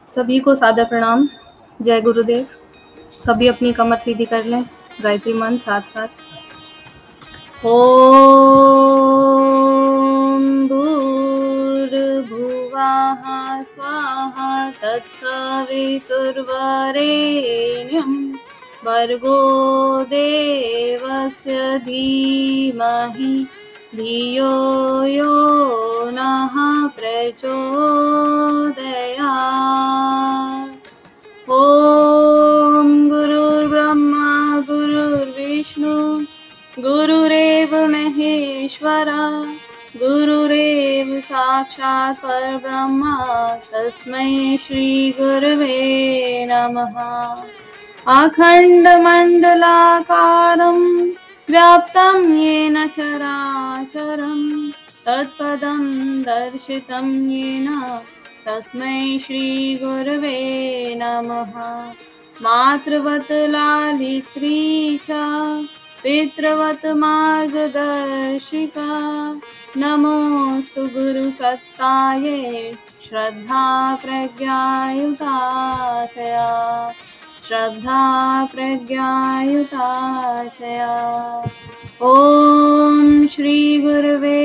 सभी को सादर प्रणाम। जय गुरुदेव। सभी अपनी कमर सीधी कर लें। गायत्री मंत्र साथ-साथ। ॐ भूर्भुवः स्वाहा तत्सवितुर्वरेण्यं भर्गो देवस्य धीमहि धियो यो नः प्रचोदयात्। ॐ गुरुर्ब्रह्मा गुरुर्विष्णु गुरुरेव महेश्वरा गुरुरेव साक्षात् परब्रह्म तस्मै श्रीगुरवे नमः। अखण्डमण्डलाकारं व्याप्तं येन चराचरं तत्पदं दर्शितं येन तस्मै श्रीगुरवे नमः। मातृवत् लालित्री च पितृवत् मार्गदर्शिका नमोऽस्तु गुरुसत्तायै श्रद्धा प्रज्ञायुताचया श्रद्धा प्रज्ञायुताचया। ॐ श्री गुरवे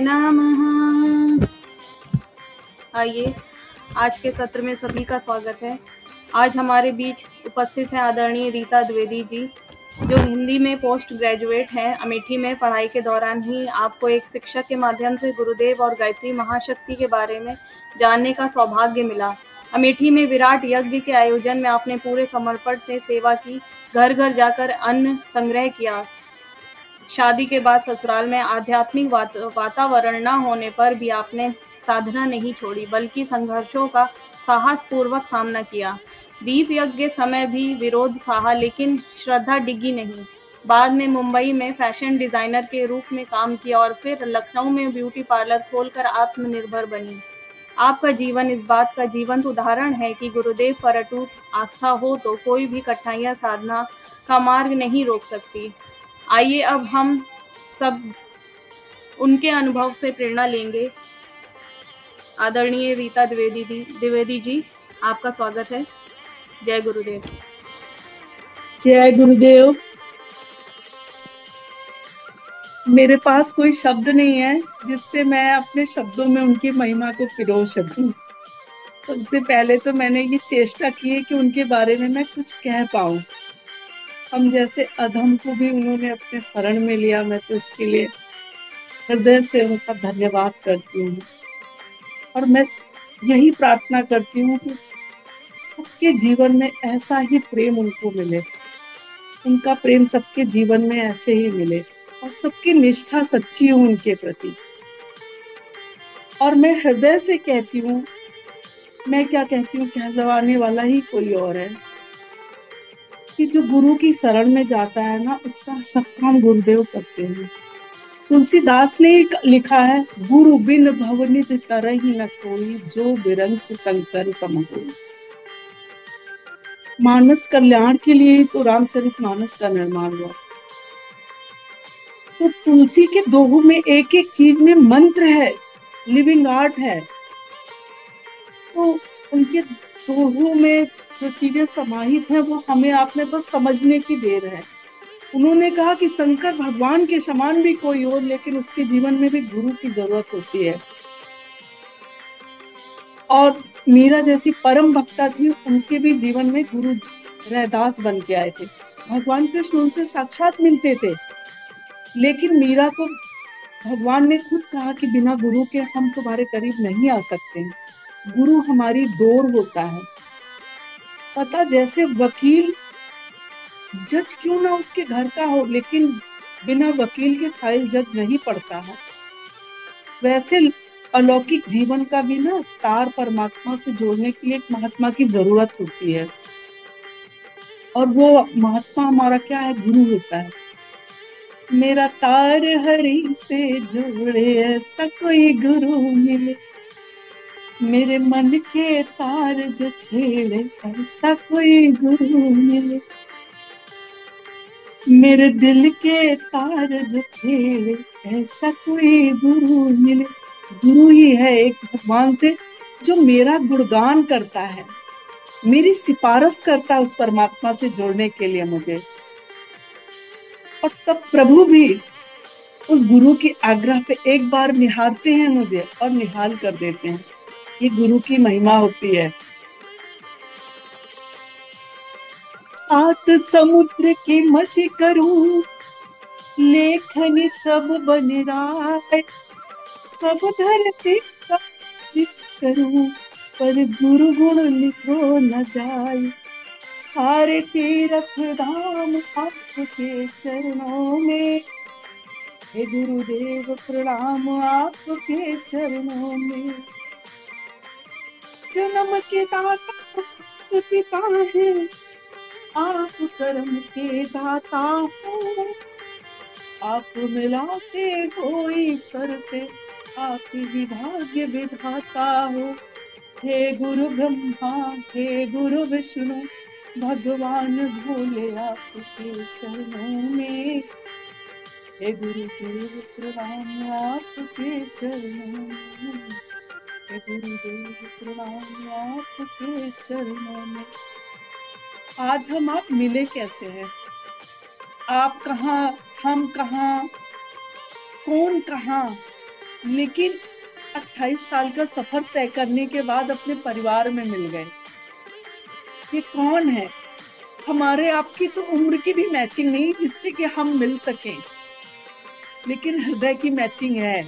नमः। आइए, आज के सत्र में सभी का स्वागत है। आज हमारे बीच उपस्थित हैं आदरणीय रीता द्विवेदी जी, जो हिंदी में पोस्ट ग्रेजुएट हैं। अमेठी में पढ़ाई के दौरान ही आपको एक शिक्षक के माध्यम से गुरुदेव और गायत्री महाशक्ति के बारे में जानने का सौभाग्य मिला। अमेठी में विराट यज्ञ के आयोजन में आपने पूरे समर्पण से सेवा की, घर घर जाकर अन्न संग्रह किया। शादी के बाद ससुराल में आध्यात्मिक वातावरण न होने पर भी आपने साधना नहीं छोड़ी, बल्कि संघर्षों का साहसपूर्वक सामना किया। दीप यज्ञ के समय भी विरोध सहा, लेकिन श्रद्धा डिगी नहीं। बाद में मुंबई में फैशन डिजाइनर के रूप में काम किया और फिर लखनऊ में ब्यूटी पार्लर खोलकर आत्मनिर्भर बनी। आपका जीवन इस बात का जीवंत उदाहरण है कि गुरुदेव पर अटूट आस्था हो तो कोई भी कठिनाइयां साधना का मार्ग नहीं रोक सकती। आइए अब हम सब उनके अनुभव से प्रेरणा लेंगे। आदरणीय रीता द्विवेदी जी, आपका स्वागत है। जय गुरुदेव। जय गुरुदेव। मेरे पास कोई शब्द नहीं है जिससे मैं अपने शब्दों में उनकी महिमा को पिरो सकूं। सबसे पहले तो मैंने ये चेष्टा की है कि उनके बारे में मैं कुछ कह पाऊं। हम जैसे अधम को भी उन्होंने अपने शरण में लिया। मैं तो इसके लिए हृदय से उनका धन्यवाद करती हूँ और मैं यही प्रार्थना करती हूँ कि सबके जीवन में ऐसा ही प्रेम उनको मिले, उनका प्रेम सबके जीवन में ऐसे ही मिले और सबकी निष्ठा सच्ची हो उनके प्रति। और मैं हृदय से कहती हूँ, मैं क्या कहती हूँ, कहलवाने वाला ही कोई और है कि जो गुरु की शरण में जाता है ना, उसका सब काम गुरुदेव करते हैं। तुलसीदास ने लिखा है, गुरु बिन भवनिध तरहि न कोई, जो बिरंच शंकर सम होई। मानस कल्याण के लिए ही तो रामचरितमानस का निर्माण हुआ। तो तुलसी के दोहों में एक एक चीज में मंत्र है, लिविंग आर्ट है। तो उनके दोहों में जो चीजें समाहित हैं वो हमें आपने बस समझने की देर है। उन्होंने कहा कि शंकर भगवान के समान भी कोई हो, लेकिन उसके जीवन में भी गुरु की जरूरत होती है। और मीरा जैसी परम भक्ता थी, उनके भी जीवन में गुरु रैदास बन के आए थे। भगवान कृष्ण उनसे साक्षात मिलते थे, लेकिन मीरा को भगवान ने खुद कहा कि बिना गुरु के हम तुम्हारे करीब नहीं आ सकते। गुरु हमारी डोर होता है। पता, जैसे वकील जज क्यों ना उसके घर का हो, लेकिन बिना वकील के फाइल जज नहीं पढ़ता है, वैसे अलौकिक जीवन का भी ना तार परमात्मा से जोड़ने के लिए एक महात्मा की जरूरत होती है। और वो महात्मा हमारा क्या है? गुरु होता है। मेरा तार हरि से जोड़े, ऐसा कोई गुरु मिले, मेरे मन के तार जो छेड़े, ऐसा कोई गुरु मिले, मेरे दिल के तार जो छेड़े, ऐसा कोई गुरु मिले। गुरु ही है एक भगवान से जो मेरा गुणगान करता है, मेरी सिफारिश करता है उस परमात्मा से जोड़ने के लिए मुझे। और तब प्रभु भी उस गुरु की आग्रह पे एक बार निहारते हैं मुझे और निहाल कर देते हैं। ये गुरु की महिमा होती है। सात समुद्र की मछी करूं, लेखनी सब बन राय, सब धरती का जित करूं, पर गुरु गुण लिखो न जाए। सारे तीर्थ धाम आपके चरणों में, हे गुरुदेव प्रणाम आपके चरणों में। जन्म के दाता पिता है, आप कर्म के दाता हो, आप मिलाते हो ईश्वर से, आप ही भाग्य विधाता हो। हे गुरु ब्रह्मा, हे गुरु विष्णु, भगवान भोले आपके चरणों में, हे गुरुदेव प्रणाम आपके चरणों में, हे गुरुदेव प्रणाम आपके चरणों में। आज हम आप मिले कैसे हैं? आप कहाँ, हम कहाँ, कौन कहाँ, लेकिन 28 साल का सफर तय करने के बाद अपने परिवार में मिल गए। ये कौन है? हमारे आपकी तो उम्र की भी मैचिंग नहीं जिससे कि हम मिल सकें, लेकिन हृदय की मैचिंग है,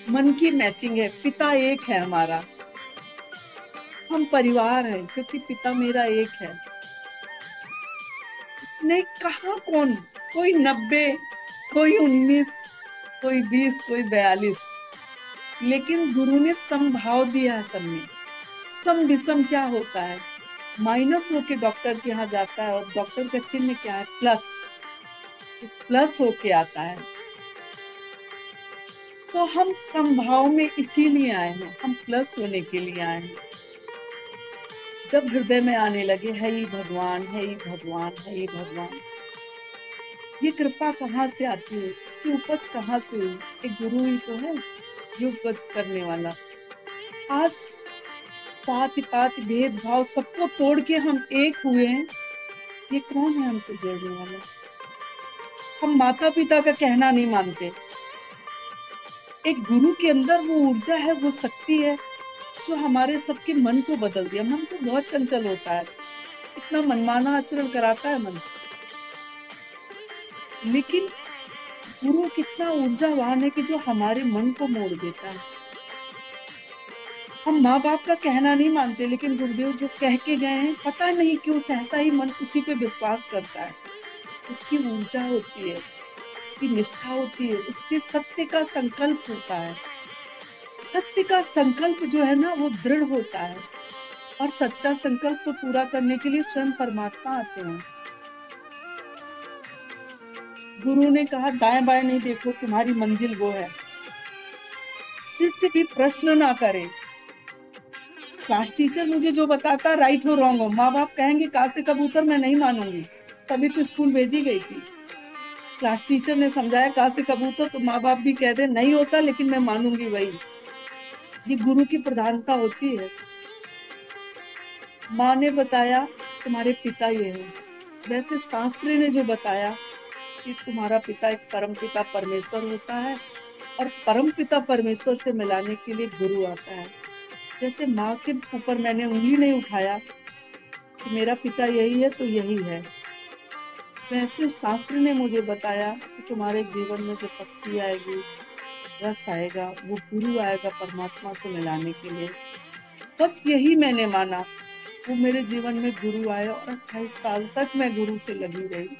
मन की मैचिंग है। पिता एक है हमारा, हम परिवार हैं क्योंकि पिता मेरा एक है। नहीं, कहाँ कौन, कोई 90, कोई 19, कोई 20, कोई 42, लेकिन गुरु ने समभाव दिया है सब में। सम विषम क्या होता है? माइनस होके डॉक्टर के यहाँ जाता है और डॉक्टर का चिन्ह क्या है? प्लस। प्लस होके आता है। तो हम समभाव में इसीलिए आए हैं, हम प्लस होने के लिए आए हैं। जब हृदय में आने लगे है ही भगवान, है ही भगवान, है ही भगवान, ये कृपा कहाँ से आती है? इसकी उपज कहाँ से हुई? एक गुरु ही तो है जो उपज करने वाला। आज जाति पात भेदभाव सबको तोड़ के हम एक हुए हैं। ये कौन है हमको जोड़ने वाला? हम माता पिता का कहना नहीं मानते। एक गुरु के अंदर वो ऊर्जा है, वो शक्ति है जो हमारे सबके मन को बदल दिया। मन तो बहुत चंचल होता है, इतना मनमाना आचरण कराता है मन, लेकिन गुरु कितना ऊर्जावान है कि जो हमारे मन को मोड़ देता है। हम माँ बाप का कहना नहीं मानते, लेकिन गुरुदेव जो कह के गए हैं, पता नहीं क्यों सहसा ही मन उसी पे विश्वास करता है। उसकी ऊर्जा होती है, उसकी निष्ठा होती है, उसके सत्य का संकल्प होता है। सत्य का संकल्प जो है ना, वो दृढ़ होता है, और सच्चा संकल्प तो पूरा करने के लिए स्वयं परमात्मा आते हैं। गुरु ने कहा दाएं बाएं नहीं देखो, तुम्हारी मंजिल वो है। शिष्य भी प्रश्न ना करे। क्लास टीचर मुझे जो बताता राइट हो रॉन्ग हो, माँ बाप कहेंगे कहाँ से कबूतर, मैं नहीं मानूंगी, तभी तो स्कूल भेजी गई थी। क्लास टीचर ने समझाया कहाँ से कबूतर, तो माँ बाप भी कहते नहीं होता लेकिन मैं मानूंगी वही। ये गुरु की प्रधानता होती है। माँ ने बताया तुम्हारे पिता ये है, वैसे शास्त्र ने जो बताया कि तुम्हारा पिता एक परम पिता परमेश्वर होता है, और परम पिता परमेश्वर से मिलाने के लिए गुरु आता है। जैसे माँ के ऊपर मैंने उंगली नहीं उठाया कि मेरा पिता यही है तो यही है, वैसे शास्त्र ने मुझे बताया कि तुम्हारे जीवन में जो पत्ती आएगी, रस आएगा, वो गुरु आएगा परमात्मा से मिलाने के लिए। बस यही मैंने माना, वो मेरे जीवन में गुरु आए, और 28 साल तक मैं गुरु से लगी रही।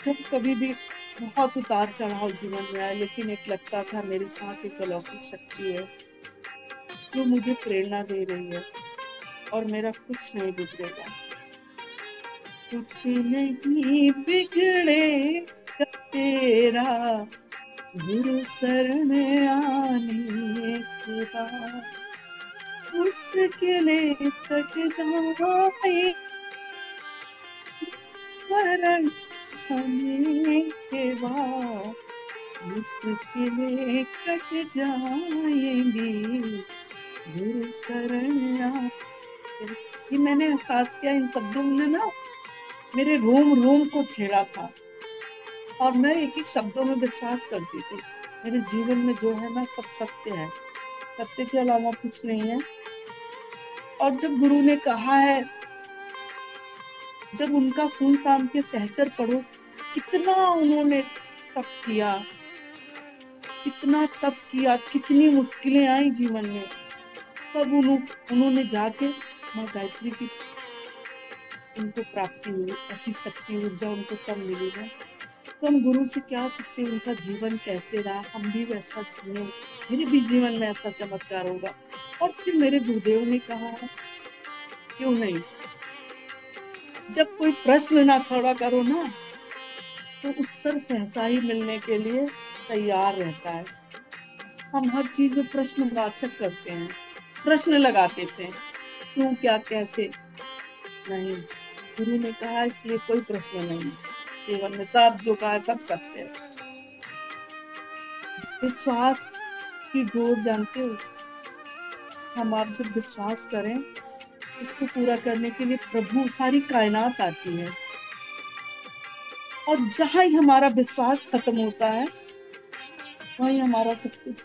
जब कभी भी बहुत उतार चढ़ाव जीवन में आया, लेकिन एक लगता था मेरे साथ एक अलौकिक शक्ति है जो मुझे प्रेरणा दे रही है, और मेरा कुछ नहीं बिगड़ेगा, कुछ नहीं बिगड़ेगा तेरा गुरु शरण आने के बाद, मुश्किलें कट जाए शरण आने के बाद, मुश्किलें कट जाएंगी गुरु शरण। ये मैंने एहसास किया, इन शब्दों ने ना मेरे रोम रोम को छेड़ा था, और मैं एक एक शब्दों में विश्वास करती थी। मेरे जीवन में जो है ना सब सत्य है, सत्य के अलावा कुछ नहीं है। और जब गुरु ने कहा है, जब उनका सुनसान के सहचर पढ़ो, कितना उन्होंने तप किया, कितना तप किया, कितनी मुश्किलें आई जीवन में, तब उन्होंने जाके माँ गायत्री की उनको प्राप्ति हुई, ऐसी शक्ति ऊर्जा उनको तब मिली है। तो हम गुरु से क्या सकते, उनका जीवन कैसे रहा, हम भी वैसा जिए, मेरे भी जीवन में ऐसा चमत्कार होगा। और फिर मेरे गुरुदेव ने कहा है, क्यों नहीं, जब कोई प्रश्न ना खड़ा करो ना, तो उत्तर सहसा ही मिलने के लिए तैयार रहता है। हम हर चीज में प्रश्नवाचक करते हैं, प्रश्न लगाते थे, क्यों, क्या, कैसे। नहीं, गुरु ने कहा इसलिए कोई प्रश्न नहीं, जीवन में सब जो कहा सब सत्य है। विश्वास की डोर जानते हो, हम आप जब विश्वास करें, इसको पूरा करने के लिए प्रभु सारी कायनात आती है, और जहां ही हमारा विश्वास खत्म होता है वहीं हमारा सब कुछ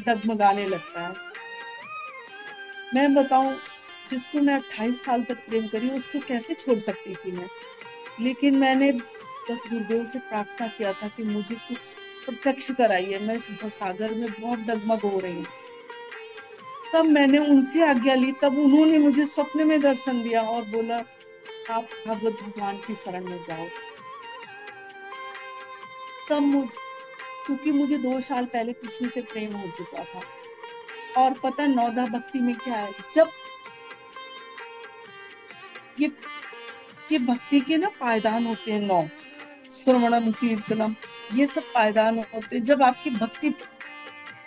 डगमगाने लगता है। मैं बताऊं, जिसको मैं 28 साल तक प्रेम करी, उसको कैसे छोड़ सकती थी मैं। लेकिन मैंने बस गुरुदेव से प्रार्थना किया था कि मुझे कुछ प्रत्यक्ष कराइए, मैं इस सागर में बहुत डगमग हो रही हूँ। तब मैंने उनसे आज्ञा ली, तब उन्होंने मुझे स्वप्न में दर्शन दिया और बोला, आप भागवत भगवान की शरण में जाओ। तब क्योंकि मुझे 2 साल पहले कृष्ण से प्रेम हो चुका था, और पता नौदा भक्ति में क्या है, जब ये भक्ति के ना पायदान होते हैं, 9 श्रवणम कीर्तनम, ये सब पायदान होते हैं। जब आपकी भक्ति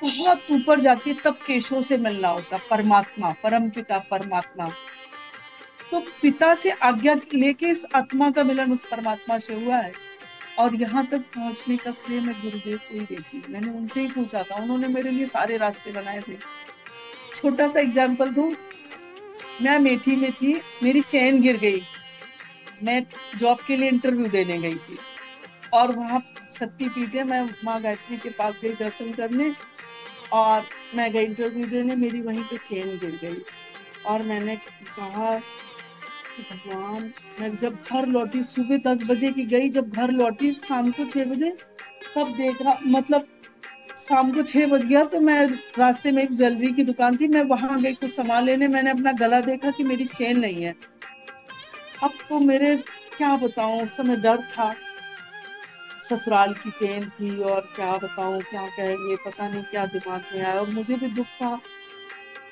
बहुत ऊपर जाती है, तब केशव से मिलना होता, परमात्मा, परम पिता परमात्मा। तो पिता से आज्ञा लेके इस आत्मा का मिलन उस परमात्मा से हुआ है, और यहाँ तक पहुंचने का श्रेय मैं गुरुदेव को ही देती हूँ। मैंने उनसे ही पूछा था, उन्होंने मेरे लिए सारे रास्ते बनाए थे। छोटा सा एग्जाम्पल दूं, मैं अमेठी में थी, मेरी चेन गिर गई, मैं जॉब के लिए इंटरव्यू देने गई थी, और वहां शक्तिपीठ है, मैं माँ गायत्री के पास गई दर्शन करने, और मैं गई इंटरव्यू देने, मेरी वहीं पे चेन गिर गई। और मैंने कहा कि भगवान, मैं जब घर लौटी, सुबह 10 बजे की गई, जब घर लौटी शाम को 6 बजे, तब देखा, मतलब शाम को 6 बज गया, तो मैं रास्ते में एक ज्वेलरी की दुकान थी, मैं वहां गई कुछ सामान लेने, मैंने अपना गला देखा कि मेरी चेन नहीं है। अब तो मेरे, क्या बताऊं, उस समय डर था, ससुराल की चेन थी, और क्या बताऊं, क्या कहेंगे, पता नहीं क्या दिमाग में आया, और मुझे भी दुख था।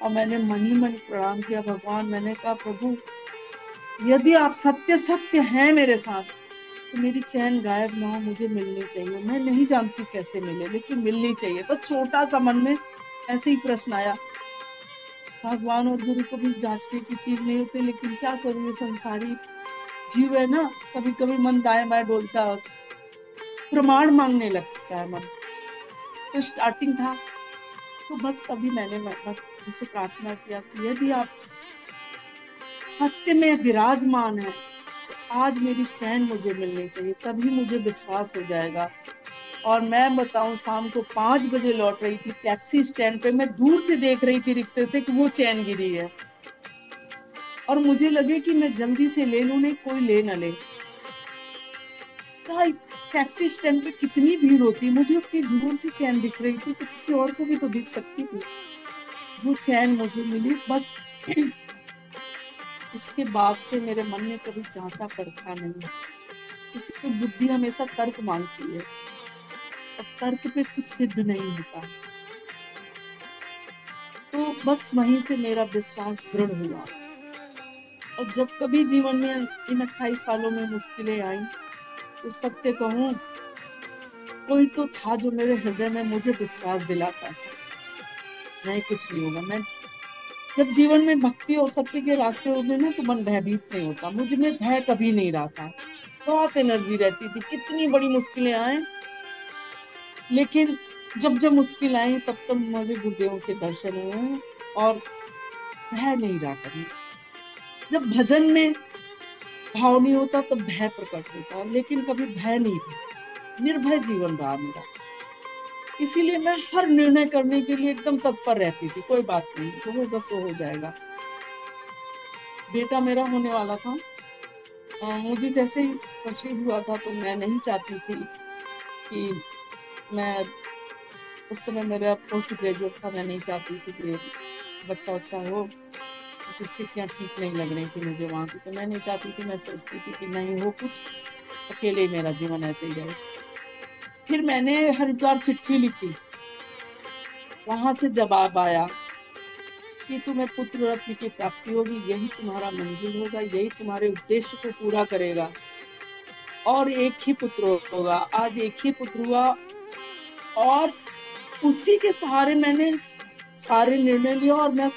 और मैंने मन ही मन प्रणाम किया भगवान, मैंने कहा प्रभु, यदि आप सत्य सत्य हैं मेरे साथ, तो मेरी चैन गायब ना हो, मुझे मिलनी चाहिए। मैं नहीं जानती कैसे मिले, लेकिन मिलनी चाहिए। बस छोटा सा मन में ऐसे ही प्रश्न आया। भगवान और गुरु को भी जांचने की चीज नहीं होती, लेकिन क्या करूँ, ये संसारी जीव है ना, कभी कभी मन दाएं बाएं डोलता है, प्रमाण मांगने लगता है मन। तो स्टार्टिंग था, तो बस तभी मैंने उनसे प्रार्थना किया कि यदि आप सत्य में विराजमान है, तो आज मेरी चैन मुझे मिलनी चाहिए, तभी मुझे विश्वास हो जाएगा। और मैं बताऊं, शाम को 5 बजे लौट रही थी, टैक्सी स्टैंड पे मैं दूर से देख रही थी रिक्शे से कि वो चैन गिरी है, और मुझे लगे कि मैं जल्दी से ले लूं, नहीं कोई ले ना ले। टैक्सी स्टैंड पे कितनी भीड़ होती, मुझे उतनी दूर से चैन दिख रही थी, तो किसी और को भी तो दिख सकती थी। वो चैन मुझे मिली। बस इसके बाद से मेरे मन में कभी जांचा परखा नहीं, क्योंकि तो बुद्धि हमेशा तर्क मांगती है, और तर्क पे कुछ सिद्ध नहीं होता। तो बस वहीं से मेरा विश्वास दृढ़ हुआ। और जब कभी जीवन में इन 28 सालों में मुश्किलें आई, तो सत्य कहूं, कोई तो था जो मेरे हृदय में मुझे विश्वास दिलाता था, नहीं कुछ नहीं होगा। मैं जब जीवन में भक्ति और सत्य के रास्ते होते ना, तो मन भयभीत नहीं होता, मुझ में भय कभी नहीं रहा था, बहुत एनर्जी रहती थी, कितनी बड़ी मुश्किलें आए, लेकिन जब जब मुश्किल आई, तब तब मुझे गुरुदेव के दर्शन हुए, और भय नहीं रहा कभी। जब भजन में भाव नहीं होता तो भय प्रकट होता है, लेकिन कभी भय नहीं था, निर्भय जीवन रहा मेरा। इसीलिए मैं हर निर्णय करने के लिए एकदम तत्पर रहती थी, कोई बात नहीं, जो होगा सो हो जाएगा। बेटा मेरा होने वाला था, मुझे जैसे ही कंसीव हुआ था तो मैं नहीं चाहती थी कि मैं, उस समय मेरा पोस्ट ग्रेजुएट था, मैं नहीं चाहती थी कि बच्चा बच्चा हो, क्योंकि स्थितियाँ ठीक नहीं लग रही थी मुझे वहां की, तो मैं नहीं चाहती थी। मैं सोचती थी कि नहीं हो कुछ, अकेले ही मेरा जीवन ऐसे ही रहे। फिर मैंने हरिद्वार चिट्ठी लिखी, वहां से जवाब आया कि तुम्हें पुत्र रत्न की प्राप्ति होगी, यही तुम्हारा मंजिल होगा, यही तुम्हारे उद्देश्य को पूरा करेगा, और एक ही पुत्र होगा। आज एक ही पुत्र हुआ, और उसी के सहारे मैंने सारे निर्णय लिया, और मैं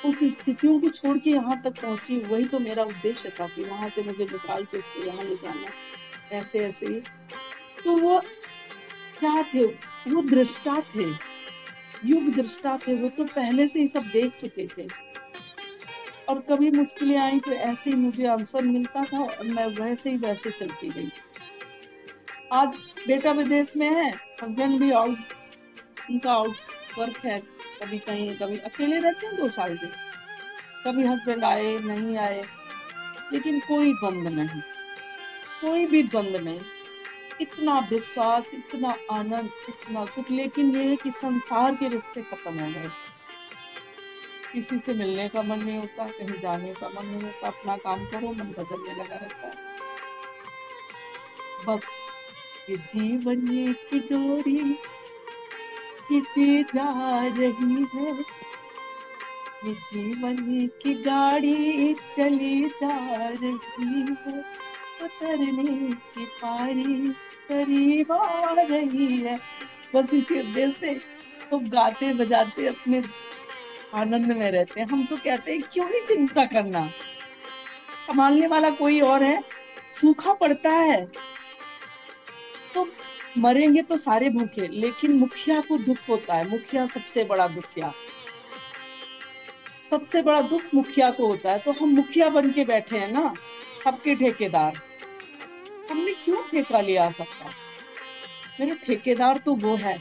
उस स्थितियों को छोड़ के यहाँ तक पहुंची। वही तो मेरा उद्देश्य था कि वहां से मुझे निकाल के उसको यहाँ ले जाना, ऐसे ऐसे ही। तो वो क्या थे, वो दृष्टा थे, युग दृष्टा थे, वो तो पहले से ही सब देख चुके थे। और कभी मुश्किलें आई तो ऐसे ही मुझे आंसर मिलता था, और मैं वैसे ही वैसे चलती गई। आज बेटा विदेश में है, हस्बैंड भी आउट, उनका आउट वर्क है, कभी कहीं, कभी अकेले रहते हैं 2 साल से, कभी हस्बैंड आए नहीं आए, लेकिन कोई द्वंद नहीं, कोई भी द्वंद नहीं। इतना विश्वास, इतना आनंद, इतना सुख। लेकिन ये है कि संसार के रिश्ते खत्म हो गए, किसी से मिलने का मन नहीं होता, कहीं जाने का मन नहीं होता, अपना काम करो, मन भजन में लगा रहता है। बस ये जीवन की डोरी खींची जा रही है, ये जीवन की गाड़ी चली जा रही है, उतरने की पारी करीब आ रही है। बस इसी उद्देश्य से तो गाते बजाते अपने आनंद में रहते हैं। हम तो कहते हैं क्यों ही चिंता करना, संभालने वाला कोई और है। सूखा पड़ता है तो मरेंगे तो सारे भूखे, लेकिन मुखिया को दुख होता है, मुखिया सबसे बड़ा दुखिया, सबसे बड़ा दुख मुखिया को होता है। तो हम मुखिया बन के बैठे हैं ना, सबके ठेकेदार। हमने क्यों ठेका लिया सबका, मेरे ठेकेदार तो वो है,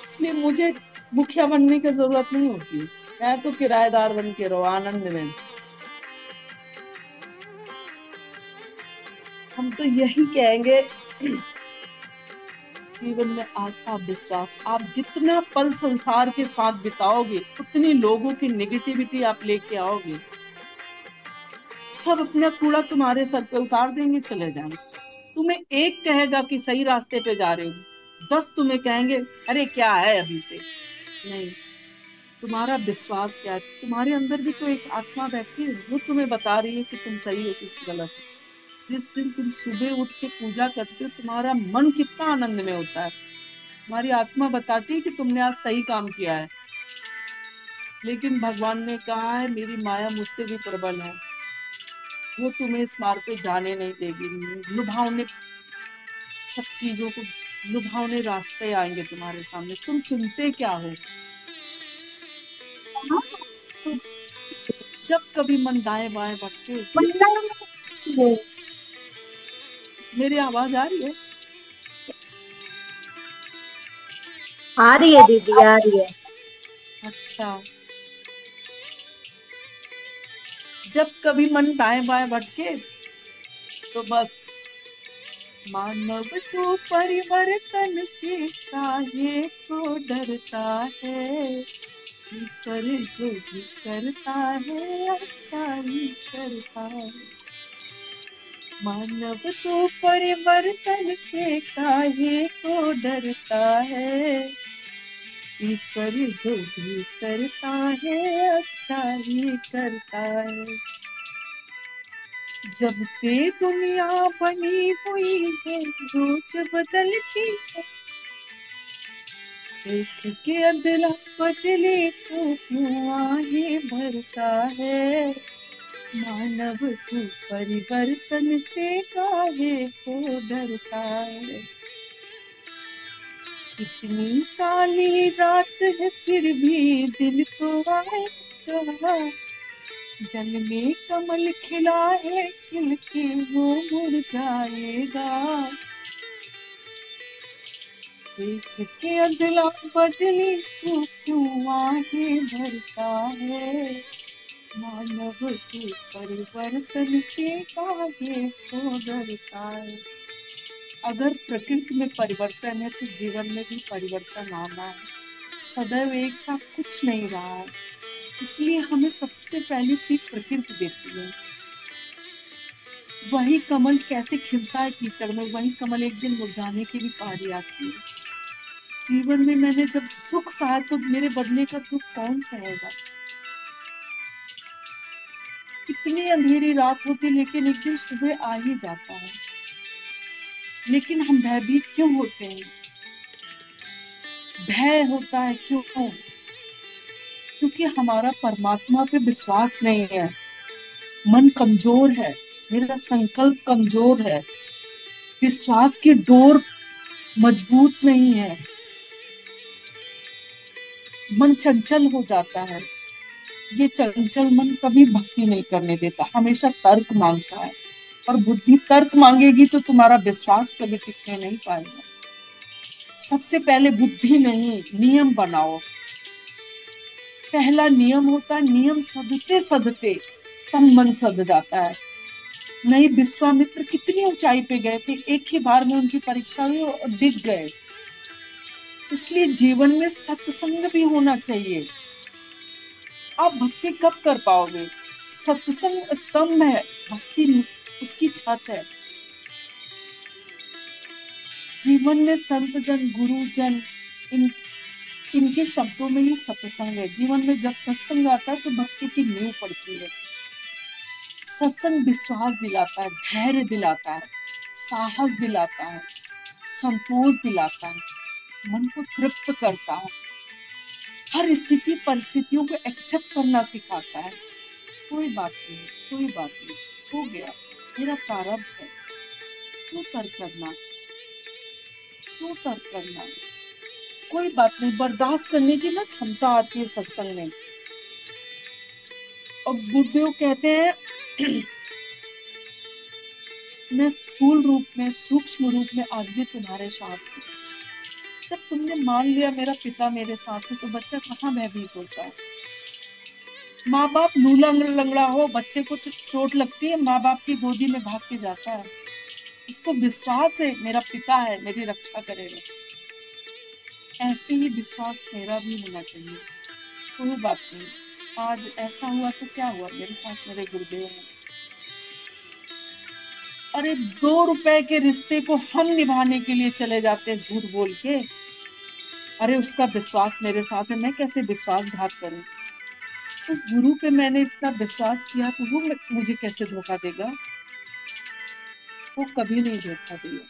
इसलिए मुझे मुखिया बनने की जरूरत नहीं होती। मैं तो किराएदार बन के रहो आनंद में। हम तो यही कहेंगे, जीवन में आस्था विश्वास, आप जितना पल संसार के साथ बिताओगे, उतनी लोगों की नेगेटिविटी आप लेके आओगे। सब अपना कूड़ा तुम्हारे सर पे उतार देंगे, चले जाएंगे। तुम्हें एक कहेगा कि सही रास्ते पे जा रहे हो, 10 तुम्हें कहेंगे अरे क्या है अभी से। नहीं, तुम्हारा विश्वास क्या है, तुम्हारे अंदर भी तो एक आत्मा बैठी है, वो तुम्हें बता रही है कि तुम सही हो कि गलत हो। जिस दिन तुम सुबह उठ के पूजा करते हो, तुम्हारा मन कितना आनंद में होता है, तुम्हारी आत्मा बताती है कि तुमने आज सही काम किया है। लेकिन भगवान ने कहा है मेरी माया मुझसे भी प्रबल है, वो तुम्हें इस मार्ग पे जाने नहीं देगी। लुभावने सब चीजों को, लुभावने रास्ते आएंगे तुम्हारे सामने, तुम चुनते क्या हो। जब कभी मन दाएं बाएं भटके, मेरी आवाज आ रही है? आ रही है दीदी, आ रही है। अच्छा, जब कभी मन दाएं बाएं भटके तो बस मानव तो परिवर्तन से काहे को डरता है, ईश्वर जो भी करता है अच्छा ही करता है। मानव तो परिवर्तन से काहे को डरता है, ईश्वर जो भी करता है अच्छा ही करता है। जब से दुनिया बनी हुई है रोज बदलती है, देख के अदला बदले तो क्यों आहे भरता है। मानव तू परिवर्तन से काहे को डरता है। इतनी काली रात है फिर भी दिल तो आएगा, जल में कमल खिला है, खिल के वो मुरझाएगा। देख के अदला बदली तू क्यों आहें भरता है। मानव के परिवर्तन से काहे तो डरता है। अगर प्रकृति में परिवर्तन है तो जीवन में भी परिवर्तन आना है। सदैव एक साथ कुछ नहीं रहा है, इसलिए हमें सबसे पहली सीख प्रकृति देती है। वही कमल कैसे खिलता है कीचड़ में, वही कमल एक दिन मुरझाने की भी पारी आती है। जीवन में मैंने जब सुख सहा तो मेरे बदले का दुख कौन सहेगा। इतनी अंधेरी रात होती लेकिन एक दिन सुबह आ ही जाता है। लेकिन हम भयभीत क्यों होते हैं? भय होता है क्यों? क्योंकि हमारा परमात्मा पे विश्वास नहीं है। मन कमजोर है, मेरा संकल्प कमजोर है, विश्वास की डोर मजबूत नहीं है, मन चंचल हो जाता है। ये चंचल मन कभी भक्ति नहीं करने देता, हमेशा तर्क मांगता है। और बुद्धि तर्क मांगेगी तो तुम्हारा विश्वास कभी टिकने नहीं पाएगा। सबसे पहले बुद्धि नहीं, नियम बनाओ। पहला नियम होता है, नियम सधते सधते तन मन सध जाता है। नहीं, विश्वामित्र कितनी ऊंचाई पे गए थे, एक ही बार में उनकी परीक्षा हुई और दिख गए। इसलिए जीवन में सत्संग भी होना चाहिए। आप भक्ति कब कर पाओगे? सत्संग स्तंभ है, भक्ति उसकी छत है। जीवन में संत जन, गुरु जन, इनके शब्दों में ही सत्संग है। जीवन में जब सत्संग आता है तो भक्ति की नींव पड़ती है। सत्संग विश्वास दिलाता है, धैर्य दिलाता है, साहस दिलाता है, संतोष दिलाता है, मन को तृप्त करता है, हर स्थिति परिस्थितियों को एक्सेप्ट करना सिखाता है। कोई बात नहीं, कोई बात नहीं, हो गया, मेरा प्रारब्ध है, क्यों तर्क करना, क्यों तर्क करना। कोई बात नहीं, बर्दाश्त करने की ना क्षमता आती है सत्संग में। और गुरुदेव कहते हैं मैं स्थूल रूप में, सूक्ष्म रूप में आज भी तुम्हारे साथ हूँ। जब तुमने मान लिया मेरा पिता मेरे साथ है तो बच्चा कहाँ भयभीत होता है। माँ बाप लूला लंगड़ा हो, बच्चे को चोट लगती है, माँ बाप की गोदी में भाग के जाता है। उसको विश्वास है मेरा पिता है, मेरी रक्षा करेगा। ऐसे ही विश्वास मेरा भी होना चाहिए। कोई बात नहीं, आज ऐसा हुआ तो क्या हुआ, मेरे साथ मेरे गुरुदेव हैं। अरे 2 रुपए के रिश्ते को हम निभाने के लिए चले जाते हैं झूठ बोल के। अरे उसका विश्वास मेरे साथ है, मैं कैसे विश्वासघात करूं। उस गुरु पे मैंने इतना विश्वास किया तो वो मुझे कैसे धोखा देगा। वो कभी नहीं धोखा देगा।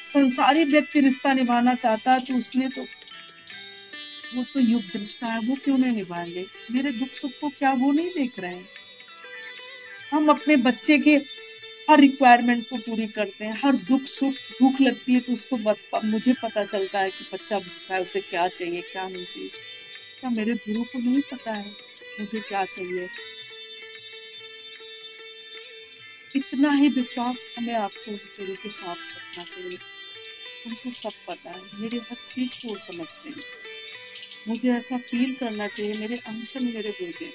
संसारी व्यक्ति रिश्ता निभाना चाहता है तो उसने तो वो तो युग दृष्टा है, वो क्यों नहीं निभाएंगे। मेरे दुख सुख को क्या वो नहीं देख रहे हैं। हम अपने बच्चे के हर रिक्वायरमेंट को पूरी करते हैं, हर दुख सुख, भूख लगती है तो उसको मुझे पता चलता है कि बच्चा भूखा है, उसे क्या चाहिए क्या नहीं चाहिए। क्या मेरे गुरु को नहीं पता है मुझे क्या चाहिए? इतना ही विश्वास हमें आपको उस गुरु के साथ रखना चाहिए। उनको सब पता है, मेरे हर चीज को वो समझते हैं। मुझे ऐसा फील करना चाहिए मेरे अंश मेरे गुरुदेव।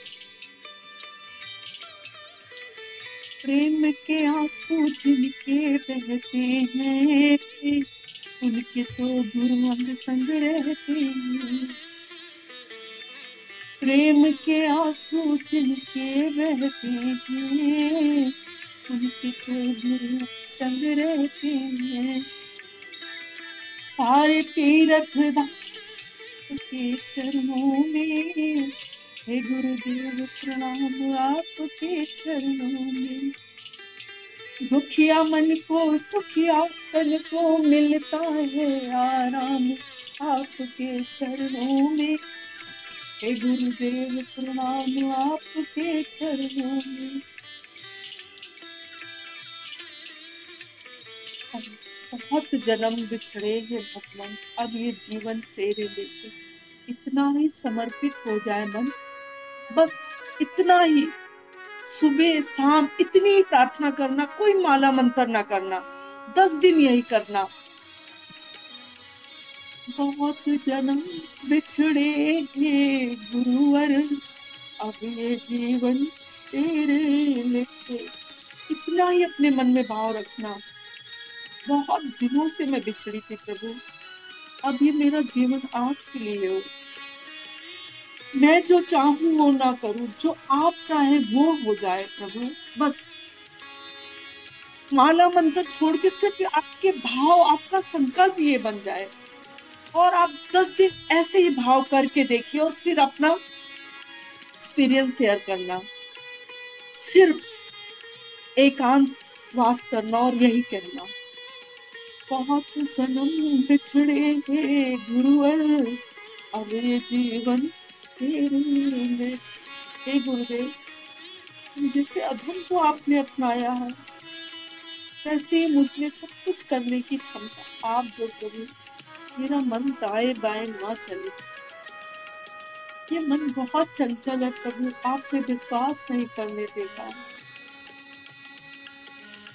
प्रेम के आंसू जिनके बहते हैं उनके तो गुरु अंग संग रहते हैं। प्रेम के आंसू जिनके बहते हैं उनके तो गुरु संग रहते हैं। सारे तीर्थ के चरणों में, हे गुरुदेव प्रणाम आपके चरणों में। दुखिया मन को सुखिया तन को मिलता है आराम आपके चरणों में। हे गुरुदेव प्रणाम आपके चरणों में। बहुत जन्म बिछड़े ये भगवान, अब ये जीवन तेरे लिए इतना ही समर्पित हो जाए मन। बस इतना ही, सुबह शाम इतनी ही प्रार्थना करना, कोई माला मंत्र ना करना, 10 दिन यही करना। बहुत जन्म बिछड़े हे गुरुवर, अब ये जीवन तेरे लिखे। इतना ही अपने मन में भाव रखना, बहुत दिनों से मैं बिछड़ी थी प्रभु, अब ये मेरा जीवन आपके लिए हो। मैं जो चाहूं वो ना करूं, जो आप चाहे वो हो जाए प्रभु। बस माला मंत्र छोड़ के सिर्फ आपके भाव, आपका संकल्प ये बन जाए, और आप 10 दिन ऐसे ही भाव करके देखिए, और फिर अपना एक्सपीरियंस शेयर करना। सिर्फ एकांत वास करना और यही कहना, बहुत जन्म बिछड़े हे गुरुवर, अब ये जीवन तेरे लिए। हे गुरुदेव, जिसे अधम को आपने अपनाया है, वैसे ही मुझमें सब कुछ करने की क्षमता आप दो प्रभु। मेरा मन दाएं बाएं ना चले, ये मन बहुत चंचल है प्रभु, आप पे विश्वास नहीं करने देगा।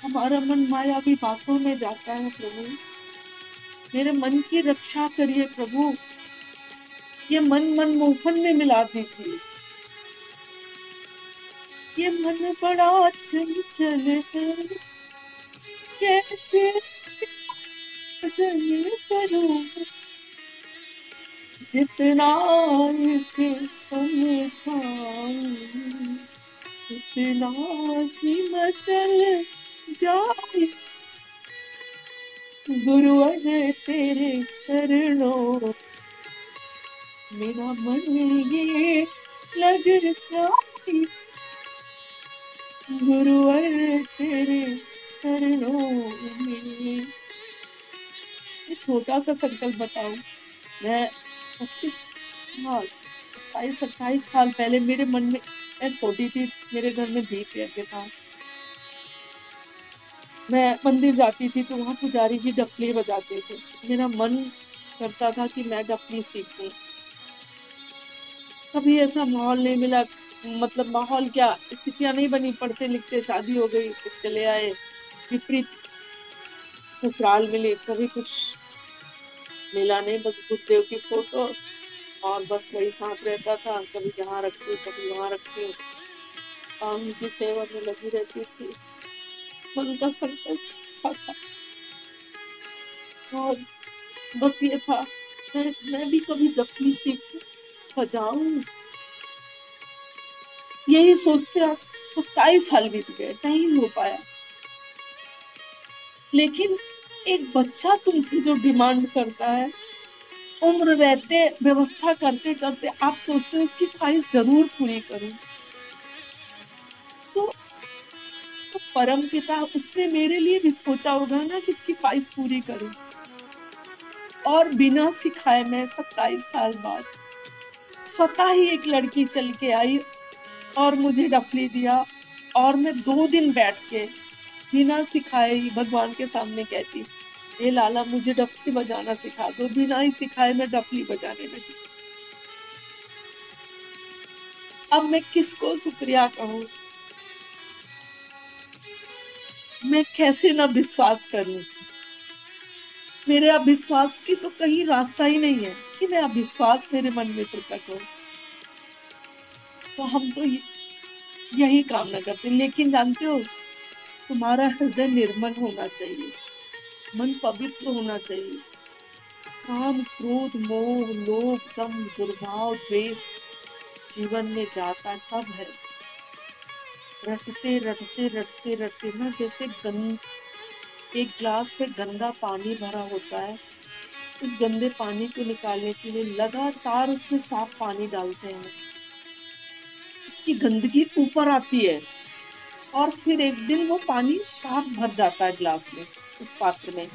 हमारा मन मायावी बातों में जाता है प्रभु, मेरे मन की रक्षा करिए प्रभु। ये मन मनमोहन में मिला दीजिए। ये मन बड़ा चंचल है, कैसे भजन करूं, जितना इसे समझाऊं उतना ही मचल जाए। गुरुवर तेरे चरणों मेरा मन ये लग जाए, गुरुवर तेरे चरणों में। ये छोटा सा संकल्प बताऊं, मैं 28 साल पहले मेरे मन में, मैं छोटी थी, मेरे घर में दीप यज्ञ था, मैं मंदिर जाती थी तो वहां पुजारी जी डफली बजाते थे, मेरा मन करता था कि मैं डफली सीखूं। कभी ऐसा माहौल नहीं मिला, मतलब माहौल क्या, स्थितियां नहीं बनी, पढ़ते लिखते शादी हो गई, फिर चले आए, विपरीत ससुराल मिले, कभी कुछ मिला नहीं, बस बुद्धदेव की फोटो और बस वही साथ रहता था, कभी यहाँ रखती हूँ कभी वहां रखती हूँ, काम की सेवा में लगी रहती थी। मन का संकल्प अच्छा था और बस ये था, मैं भी कभी डफली सीखूं, बजाऊं, यही सोचते 27 साल बीत गए, नहीं हो पाया। लेकिन एक बच्चा तुमसे जो डिमांड करता है, उम्र रहते व्यवस्था करते करते आप सोचते हो उसकी ख्वाहिश जरूर पूरी करूं, तो परम पिता उसने मेरे लिए भी सोचा होगा ना कि इसकी ख्वाहिश पूरी करूं। और बिना सिखाए मैं 27 साल बाद स्वतः ही एक लड़की चल के आई और मुझे डफली दिया, और मैं 2 दिन बैठ के बिना सिखाए ही भगवान के सामने कहती, ये लाला मुझे डफली बजाना सिखा दो। बिना ही सिखाए मैं डफली बजाने लगी। अब मैं किसको शुक्रिया कहूं, मैं कैसे ना विश्वास करूं। मेरे अविश्वास की तो कहीं रास्ता ही नहीं है कि मैं अविश्वास मेरे मन में प्रकट हो। तो हम तो यही कामना करते हैं, लेकिन जानते हो, तुम्हारा हृदय निर्मल होना चाहिए, मन पवित्र होना चाहिए। काम क्रोध मोह लोभ दम दुर्भाव द्वेष जीवन में जाता कब है, रटते रटते रटते रटते ना, जैसे एक ग्लास में गंदा पानी भरा होता है, उस गंदे पानी को निकालने के लिए लगातार उसमें साफ पानी डालते हैं, उसकी गंदगी ऊपर आती है और फिर एक दिन वो पानी साफ भर जाता है ग्लास में, उस पात्र में।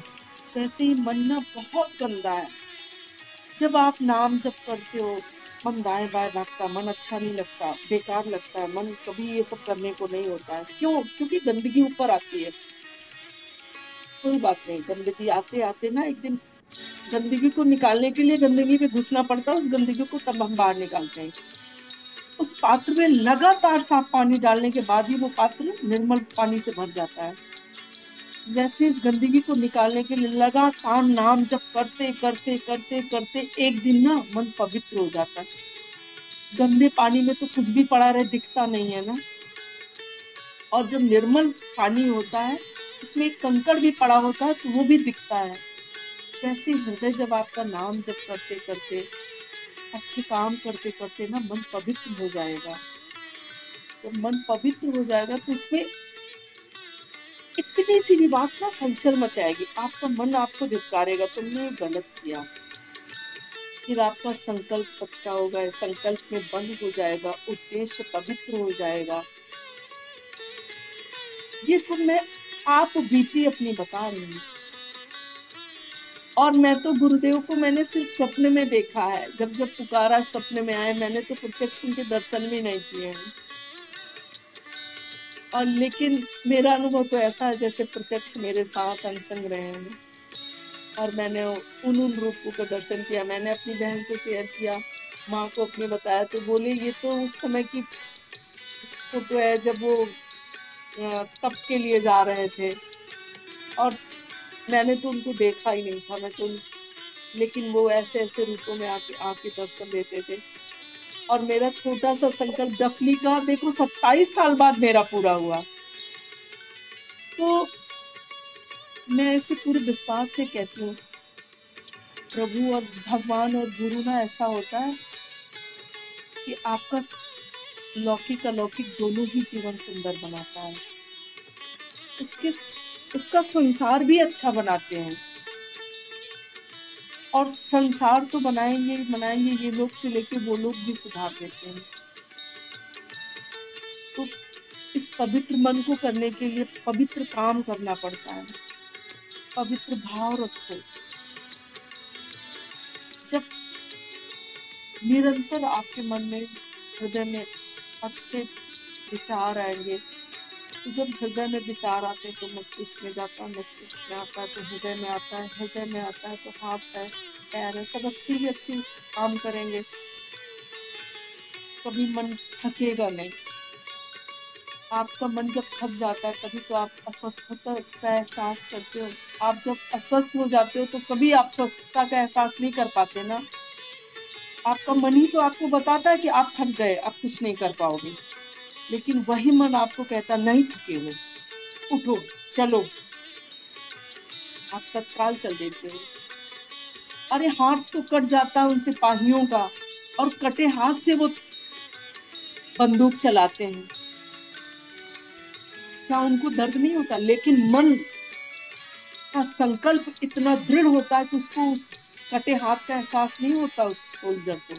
वैसे ही मन ना बहुत गंदा है, जब आप नाम जप करते हो मन दाएं बाएं भागता, मन अच्छा नहीं लगता, बेकार लगता है, मन कभी ये सब करने को नहीं होता है। क्यों? क्योंकि गंदगी ऊपर आती है। कोई बात नहीं, गंदगी आते आते ना एक दिन गंदगी को निकालने के लिए गंदगी पे घुसना पड़ता है, उस गंदगी को तब हम बाहर निकालते हैं। उस पात्र में लगातार साफ पानी डालने के बाद ही वो पात्र निर्मल पानी से भर जाता है। वैसे इस गंदगी को निकालने के लिए लगातार नाम जप करते करते करते करते एक दिन ना मन पवित्र हो जाता है। गंदे पानी में तो कुछ भी पड़ा रहे दिखता नहीं है ना, और जब निर्मल पानी होता है उसमें एक कंकड़ भी पड़ा होता है तो वो भी दिखता है। वैसे हृदय जब आपका नाम जप करते करते अच्छे काम करते करते ना मन पवित्र हो जाएगा। जब मन पवित्र हो जाएगा तो उसमें इतनी सी भी बात ना हलचल मचाएगी, आपका मन आपको धिक्कारेगा, तुमने गलत किया। फिर आपका संकल्प सच्चा होगा, संकल्प में बंद हो जाएगा, उद्देश्य पवित्र हो जाएगा। ये सब मैं आप बीती अपनी बता रही हूँ। और मैं तो गुरुदेव को मैंने सिर्फ सपने में देखा है, जब जब पुकारा सपने में आए, मैंने तो प्रत्यक्ष उनके दर्शन भी नहीं किए हैं। और लेकिन मेरा अनुभव तो ऐसा है जैसे प्रत्यक्ष मेरे साथ अंग रहे हैं, और मैंने उन रूपों का दर्शन किया। मैंने अपनी बहन से शेयर किया, माँ को अपने बताया, तो बोले ये तो उस समय की फोटो है जब वो तप के लिए जा रहे थे, और मैंने तो उनको देखा ही नहीं था। मैं तो लेकिन वो ऐसे ऐसे रूपों में आके आके दर्शन देते थे। और मेरा छोटा सा संकल्प डफली का देखो 27 साल बाद मेरा पूरा हुआ। तो मैं ऐसे पूरे विश्वास से कहती हूँ, प्रभु और भगवान और गुरु ना ऐसा होता है कि आपका लौकिक अलौकिक दोनों ही जीवन सुंदर बनाता है। उसका संसार भी अच्छा बनाते हैं। और संसार तो बनाएंगे बनाएंगे ये लोग से लेके वो लोग भी सुधार देते हैं। तो इस पवित्र मन को करने के लिए पवित्र काम करना पड़ता है। पवित्र भाव रखो। जब निरंतर आपके मन में हृदय में अच्छे विचार आएंगे, तो जब हृदय में विचार आते हैं तो मस्तिष्क में जाता है, मस्तिष्क में आता है तो हृदय में आता है, हृदय में आता है तो हाथ है, पैर है, सब अच्छी ही अच्छी काम करेंगे। कभी मन थकेगा नहीं। आपका मन जब थक जाता है तभी तो आप अस्वस्थता का एहसास करते हो। आप जब अस्वस्थ हो जाते हो तो कभी आप स्वस्थता का एहसास नहीं कर पाते ना। आपका मन ही तो आपको बताता है कि आप थक गए, आप कुछ नहीं कर पाओगे, लेकिन वही मन आपको कहता नहीं थके हो, उठो चलो। आप तत्काल चल देते हो। अरे हाथ तो कट जाता है उन सिपाहियों का, और कटे हाथ से वो बंदूक चलाते हैं, क्या उनको दर्द नहीं होता? लेकिन मन का संकल्प इतना दृढ़ होता है कि उसको उस कटे हाथ का एहसास नहीं होता उस सोल्जर को।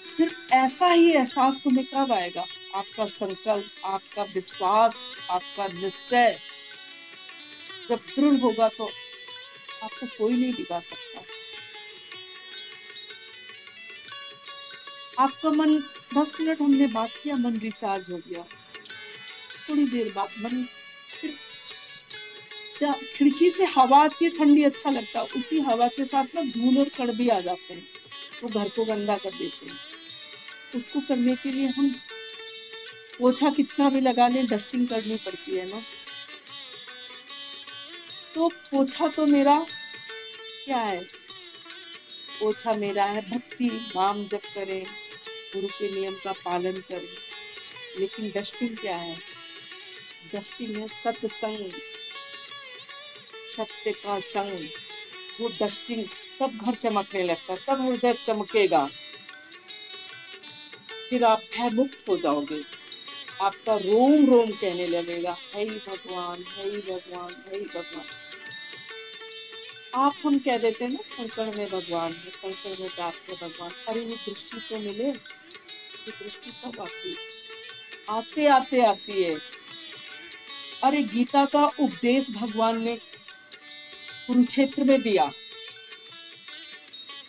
सिर्फ ऐसा ही एहसास तुम्हें कब आएगा? आपका संकल्प, आपका विश्वास, आपका निश्चय जब दृढ़ होगा तो आपको कोई नहीं दिखा सकता। आपका मन 10 मिनट हमने बात किया, मन रिचार्ज हो गया। थोड़ी देर बाद मन फिर खिड़की से हवा आती है ठंडी, अच्छा लगता है, उसी हवा के साथ ना धूल और कण भी आ जाते हैं, वो घर को गंदा कर देते हैं। उसको करने के लिए हम पोछा कितना भी लगा लें, डस्टिंग करनी पड़ती है ना। तो पोछा तो मेरा क्या है? पोछा मेरा है भक्ति, नाम जप करें, गुरु के नियम का पालन करें। लेकिन डस्टिंग क्या है? डस्टिंग है सत्संग, सत्य का संग। वो डस्टिंग, तब घर चमकने लगता है, तब हृदय चमकेगा। फिर आप भय मुक्त हो जाओगे। आपका रोम रोम कहने लगेगा, हे भगवान, हे भगवान, हे भगवान। आप हम कह देते हैं ना, कंकड़ में भगवान है, कंकड़ में डाक है भगवान। अरे ये दृष्टि तो मिले, ये दृष्टि कब आती? आते आते आती है। अरे गीता का उपदेश भगवान ने कुरुक्षेत्र में दिया,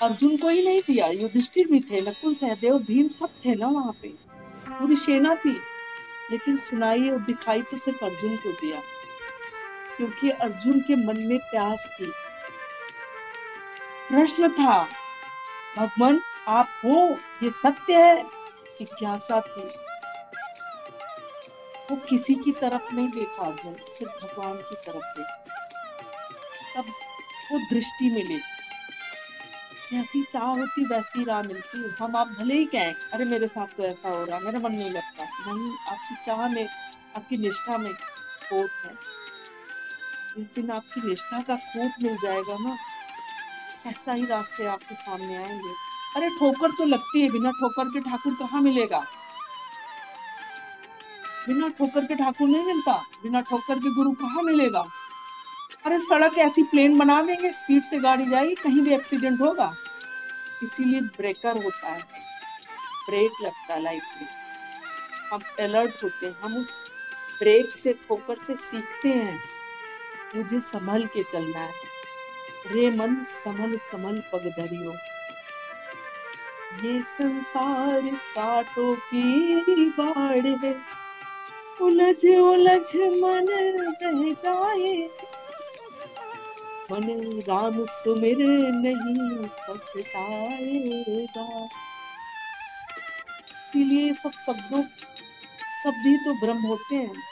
अर्जुन को ही नहीं दिया, युधिष्ठिर भी थे, नकुल सहदेव भीम सब थे ना वहां पे, पूरी सेना थी। लेकिन सुनाई और दिखाई तो सिर्फ अर्जुन को दिया, क्योंकि अर्जुन के मन में प्यास थी, प्रश्न था, भगवान आप हो, ये सत्य है। जिज्ञासा थी। वो किसी की तरफ नहीं देखा अर्जुन, सिर्फ भगवान की तरफ देखा। तब वो दृष्टि मिली। जैसी चाह होती वैसी राह मिलती। हम आप भले ही कहें अरे मेरे साथ तो ऐसा हो रहा, मेरा मन नहीं लगता, नहीं, आपकी चाह में, आपकी निष्ठा में खोट है। जिस दिन आपकी निष्ठा का खोट मिल जाएगा ना, सहसा ही रास्ते आपके सामने आएंगे। अरे ठोकर तो लगती है, बिना ठोकर के ठाकुर कहाँ मिलेगा? बिना ठोकर के ठाकुर नहीं मिलता, बिना ठोकर के गुरु कहाँ मिलेगा? अरे सड़क ऐसी प्लेन बना देंगे, स्पीड से गाड़ी जाएगी, कहीं भी एक्सीडेंट होगा। इसीलिए ब्रेकर होता है, ब्रेक लगता है लाइफ में। हम अलर्ट होते हैं, हम उस ब्रेक से, ठोकर से सीखते हैं मुझे संभल के चलना है। रे मन संभल संभल पग धरियो, ये संसार कांटों की बाढ़ है, उलझ उलझ मन रह जाए, मन राम सुमिर नहीं पछताएगा। इसलिए सब शब्द ही तो ब्रह्म होते हैं।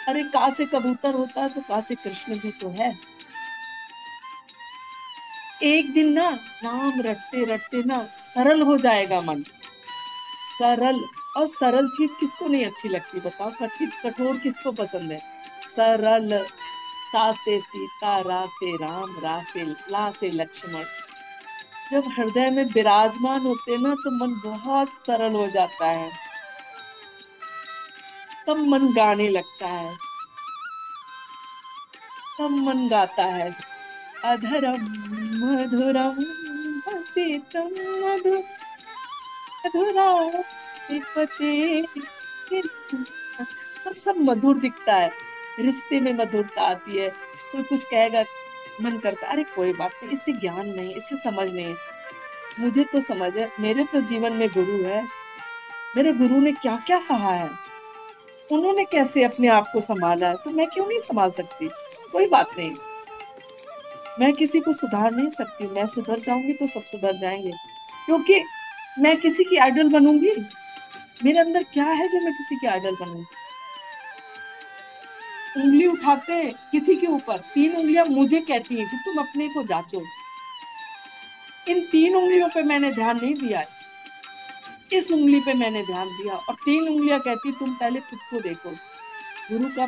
अरे का से कबूतर होता है तो का से कृष्ण भी तो है। एक दिन ना नाम रटते रटते ना सरल हो जाएगा मन। सरल, और सरल चीज किसको नहीं अच्छी लगती बताओ? कठिन कठोर किसको पसंद है? सरल। सा से सीता, रा से राम, रा से ला से लक्ष्मण। जब हृदय में विराजमान होते ना तो मन बहुत सरल हो जाता है। तब मन गाने लगता है, तब मन गाता है। अधरम मधुरम हसितम मधु मधुरा पते। तब सब मधुर दिखता है, रिश्ते में मधुरता आती है। कोई कुछ कहेगा, मन करता अरे कोई बात नहीं, इससे ज्ञान नहीं, इससे समझ नहीं। मुझे तो समझ है, मेरे तो जीवन में गुरु है। मेरे गुरु ने क्या क्या सहा है, उन्होंने कैसे अपने आप को संभाला है, तो मैं क्यों नहीं संभाल सकती? कोई बात नहीं, मैं किसी को सुधार नहीं सकती। मैं सुधर जाऊंगी तो सब सुधर जाएंगे, क्योंकि मैं किसी की आइडल बनूंगी? मेरे अंदर क्या है जो मैं किसी की आइडल बनूंगी? उंगली उठाते हैं किसी के ऊपर, 3 उंगलियां मुझे कहती हैं कि तुम अपने को जांचो। इन 3 उंगलियों पे मैंने ध्यान नहीं दिया है, इस उंगली पे मैंने ध्यान दिया, और 3 उंगलियां कहती तुम पहले खुद को देखो। गुरु का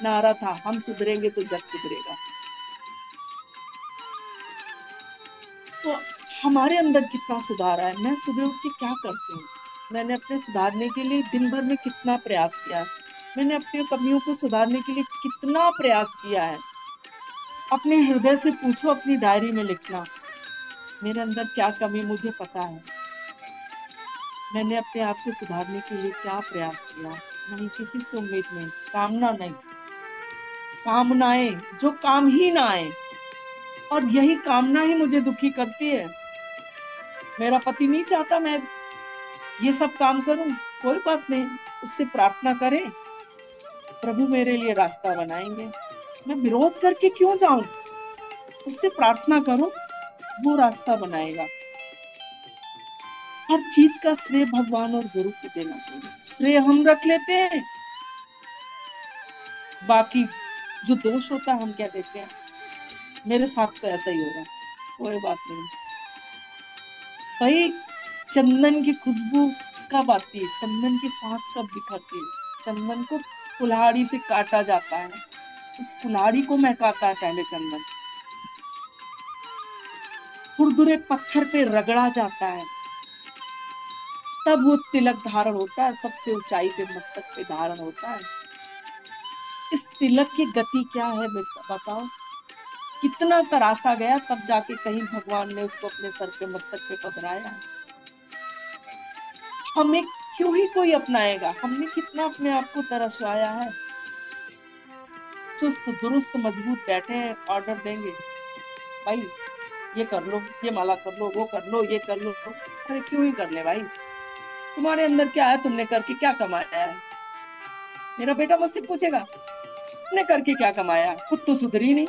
नारा था, हम सुधरेंगे तो जग सुधरेगा। तो हमारे अंदर कितना सुधार है? मैं सुबह उठ के क्या करती हूँ? मैंने अपने सुधारने के लिए दिन भर में कितना प्रयास किया है। मैंने अपनी कमियों को सुधारने के लिए कितना प्रयास किया है। अपने हृदय से पूछो, अपनी डायरी में लिखना, मेरे अंदर क्या कमी मुझे पता है। मैंने अपने आप को सुधारने के लिए क्या प्रयास किया। नहीं किसी से उम्मीद नहीं, कामना नहीं, कामनाएं जो काम ही ना आए, और यही कामना ही मुझे दुखी करती है। मेरा पति नहीं चाहता मैं ये सब काम करूं, कोई बात नहीं, उससे प्रार्थना करें, प्रभु मेरे लिए रास्ता बनाएंगे। मैं विरोध करके क्यों जाऊं? उससे प्रार्थना करो, वो रास्ता बनाएगा। हर चीज का श्रेय भगवान और गुरु को देना चाहिए। श्रेय हम रख लेते हैं, बाकी जो दोष होता है हम क्या देते हैं, मेरे साथ तो ऐसा ही हो रहा है, कोई बात नहीं। भाई चंदन की खुशबू कब आती है? चंदन की श्वास कब बिखरती है? चंदन को कुल्हाड़ी से काटा जाता है, उस कुल्हाड़ी को महकाता है पहले चंदन, खुरदुरे पत्थर पे रगड़ा जाता है, तब वो तिलक धारण होता है, सबसे ऊंचाई पे मस्तक पे धारण होता है। इस तिलक की गति क्या है बताओ? कितना तरासा गया तब जाके कहीं भगवान ने उसको अपने सर पे, मस्तक पे पधराया। हमें क्यों ही कोई अपनाएगा? हमने कितना अपने आप को तरसवाया है। चुस्त दुरुस्त मजबूत बैठे हैं, ऑर्डर देंगे, भाई ये कर लो, ये माला कर लो, वो कर लो, ये कर लो। अरे क्यों ही कर ले भाई? तुम्हारे अंदर क्या है? तुमने करके क्या कमाया है? मेरा बेटा मुझसे पूछेगा तुमने करके क्या कमाया? खुद तो सुधरी नहीं,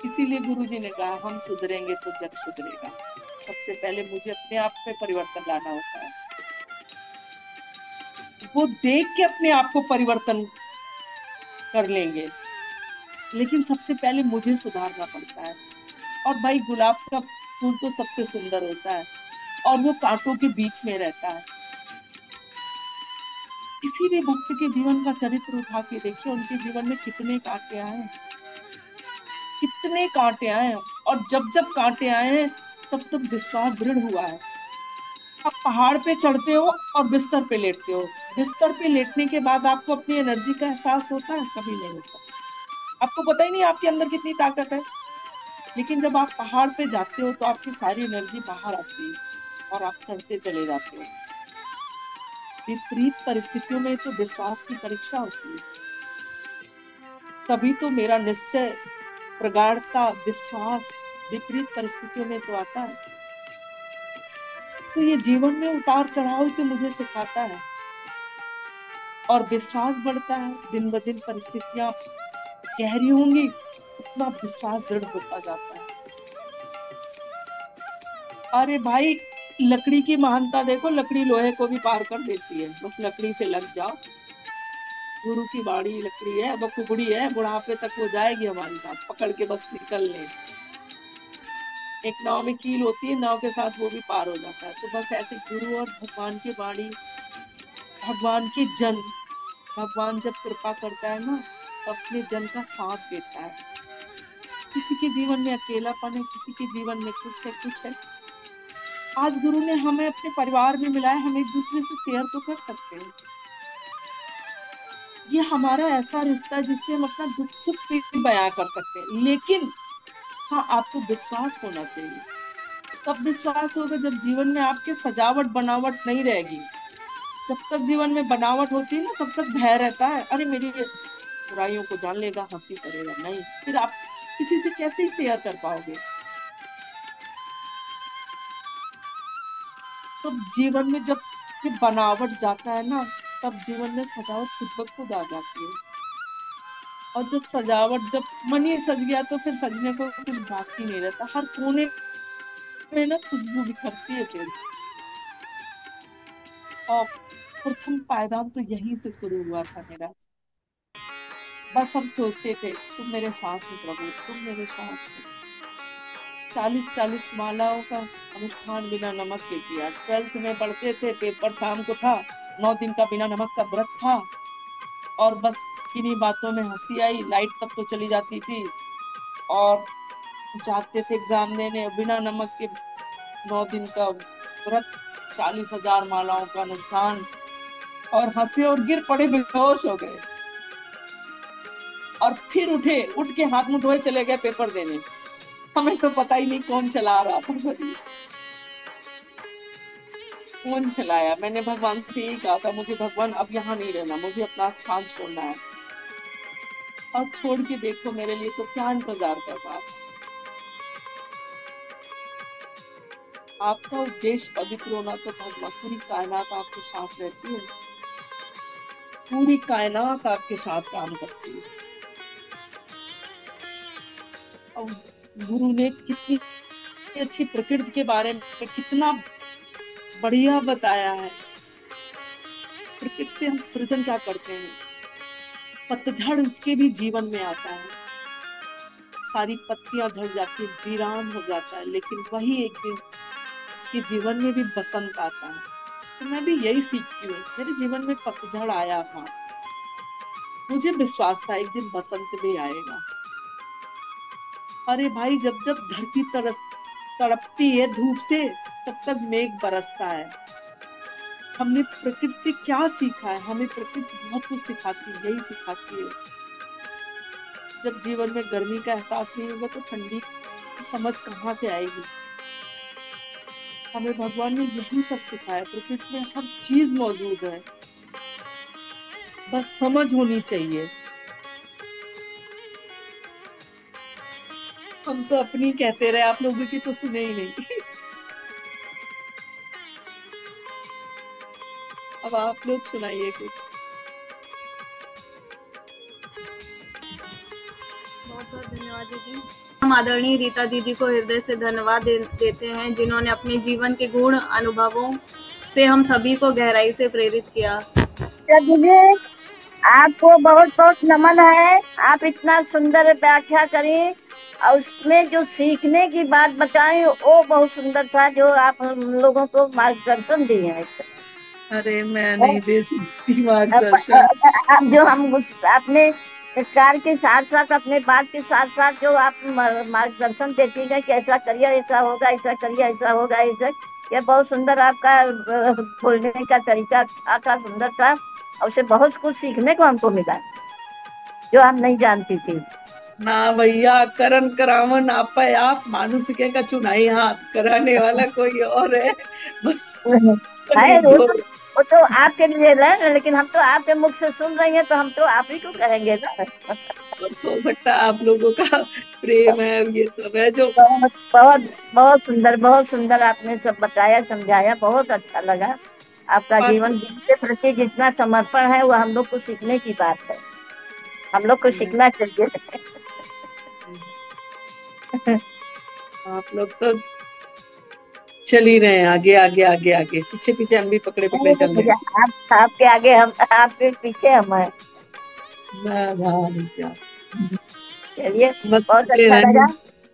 इसीलिए गुरुजी ने कहा हम सुधरेंगे तो जग सुधरेगा। सबसे पहले मुझे अपने आप में परिवर्तन लाना होता है। वो देख के अपने आप को परिवर्तन कर लेंगे, लेकिन सबसे पहले मुझे सुधारना पड़ता है। और भाई गुलाब का फूल तो सबसे सुंदर होता है और वो कांटों के बीच में रहता है। किसी भी भक्त के जीवन का चरित्र उठा के देखिए, उनके जीवन में कितने कांटे आए, कितने कांटे आए। और जब जब कांटे आए हैं तब तब विश्वास दृढ़ हुआ है। आप पहाड़ पे चढ़ते हो और बिस्तर पे लेटते हो, बिस्तर पे लेटने के बाद आपको अपनी एनर्जी का एहसास होता है? कभी नहीं होता। आपको पता ही नहीं आपके अंदर कितनी ताकत है। लेकिन जब आप पहाड़ पे जाते हो तो आपकी सारी एनर्जी बाहर आती है और आप चढ़ते चले जाते हो। विपरीत परिस्थितियों में तो विश्वास की परीक्षा होती है। तभी तो मेरा निश्चय, प्रगाढ़ता, विश्वास विपरीत परिस्थितियों में तो आता है। तो ये जीवन में उतार चढ़ाव तो मुझे सिखाता है और विश्वास बढ़ता है। दिन ब दिन परिस्थितियां गहरी होंगी, उतना विश्वास दृढ़ होता जाता है। अरे भाई, लकड़ी की महानता देखो, लकड़ी लोहे को भी पार कर देती है, बस लकड़ी से लग जाओ। गुरु की बाड़ी लकड़ी है, वो कुबड़ी है, बुढ़ापे तक वो जाएगी हमारे साथ, पकड़ के बस निकल ले। एक नाव में कील होती है, नाव के साथ वो भी पार हो जाता है। तो बस ऐसे गुरु और भगवान की बाड़ी, भगवान के जन, भगवान जब कृपा करता है ना तो अपने जन का साथ देता है। किसी के जीवन में अकेलापन है, किसी के जीवन में कुछ है, कुछ है। आज गुरु ने हमें अपने परिवार में मिलाया, हम एक दूसरे से शेयर तो कर सकते हैं। ये हमारा ऐसा रिश्ता है जिससे हम अपना दुख सुख भी बयां कर सकते हैं। लेकिन हाँ, आपको विश्वास होना चाहिए। तब विश्वास होगा जब जीवन में आपके सजावट बनावट नहीं रहेगी। जब तक जीवन में बनावट होती है ना, तब तक भय रहता है, अरे मेरी बुराइयों को जान लेगा, हंसी करेगा। नहीं, फिर आप किसी से कैसे ही शेयर कर पाओगे? तो जीवन में जब ये बनावट जाता है ना, तब जीवन में सजावट खुद ब खुद आ जाती है। और जब सजावट, जब मन ही सज गया तो फिर सजने को कुछ बाकी नहीं रहता। हर कोने में ना खुशबू बिखरती है फिर। और प्रथम पायदान तो यहीं से शुरू हुआ था मेरा। बस हम सोचते थे तुम मेरे साथ हो प्रभु, तुम मेरे साथ हो। 40-40 मालाओं का अनुष्ठान बिना नमक के किया। 12th में पढ़ते थे, पेपर शाम को था, 9 दिन का बिना नमक का व्रत था। और बस किन्हीं बातों में हंसी आई, लाइट तब तो चली जाती थी और जाते थे एग्जाम देने बिना नमक के। 9 दिन का व्रत, 40,000 मालाओं का अनुष्ठान, और हंसे और गिर पड़े, बेहोश हो गए। और फिर उठे, उठ के हाथ मुंह धोए चले गए पेपर देने। हमें तो पता ही नहीं कौन चला रहा था, कौन चलाया। मैंने भगवान से यही कहा था, मुझे भगवान अब यहाँ नहीं रहना, मुझे अपना स्थान छोड़ना है। और छोड़ के देखो मेरे लिए तो क्या इंतजार कर रहा था। आपका उद्देश्य पवित्र होना तो भगवान, पूरी कायनात आपके साथ रहती है, पूरी कायनात आपके साथ काम करती है। और गुरु ने कितनी अच्छी प्रकृति के बारे में कितना बढ़िया बताया है। प्रकृति से हम सृजन क्या करते हैं, पतझड़ उसके भी जीवन में आता है, सारी पत्तियां झड़ जाती है, वीरान हो जाता है, लेकिन वही एक दिन उसके जीवन में भी बसंत आता है। तो मैं भी यही सीखती हूँ। मेरे जीवन में पतझड़ आया था, मुझे विश्वास था एक दिन बसंत भी आएगा। अरे भाई, जब जब धरती तड़पती है धूप से, तब तक मेघ बरसता है। हमने प्रकृति से क्या सीखा है? हमें प्रकृति बहुत कुछ सिखाती है, यही सिखाती है। जब जीवन में गर्मी का एहसास नहीं होगा तो ठंडी की समझ कहाँ से आएगी? हमें भगवान ने यही सब सिखाया। प्रकृति में हर चीज मौजूद है, बस समझ होनी चाहिए। हम तो अपनी कहते रहे, आप लोगों की तो सुने ही नहीं। अब आप लोग सुनाइए कुछ। बहुत बहुत धन्यवाद दीदी। हम आदरणीय रीता दीदी को हृदय से धन्यवाद देते हैं, जिन्होंने अपने जीवन के गुण अनुभवों से हम सभी को गहराई से प्रेरित किया। दीदी, आपको बहुत बहुत नमन है। आप इतना सुंदर व्याख्या करी और उसमें जो सीखने की बात बताई वो बहुत सुंदर था, जो आप हम लोगों को मार्गदर्शन दिए हैं। अरे मैं नहीं दे सकती मार्गदर्शन। अब जो हम अपने कार्य के साथ साथ अपने बात के साथ साथ जो आप मार्गदर्शन देती है कि ऐसा करिए ऐसा होगा, ऐसा करिए ऐसा होगा, ऐसा, ये बहुत सुंदर आपका बोलने का तरीका अच्छा था, सुंदर था और उससे बहुत कुछ सीखने को हमको मिला जो हम नहीं जानती थी। ना भैया, करण करावन आप मानुष के का चुनाई हाथ कराने वाला कोई और है, बस है दो। वो तो आपके लिए है, लेकिन हम तो आपके मुख से सुन रही हैं तो हम तो आप ही को कहेंगे ना। बस हो सकता है आप लोगों का प्रेम है, ये सब है जो। बहुत बहुत बहुत सुंदर आपने सब बताया, समझाया, बहुत अच्छा लगा। आपका जीवन के प्रति जितना समर्पण है वो हम लोग को सीखने की बात है, हम लोग को सीखना चाहिए। आप लोग तो चल ही रहे हैं आगे आगे आगे आगे, पीछे पीछे हम भी पकड़े पकड़े चल रहे हैं। आप आपके आगे हम, आपके पीछे हम हैं। चलिए, बस बहुत अच्छा लगा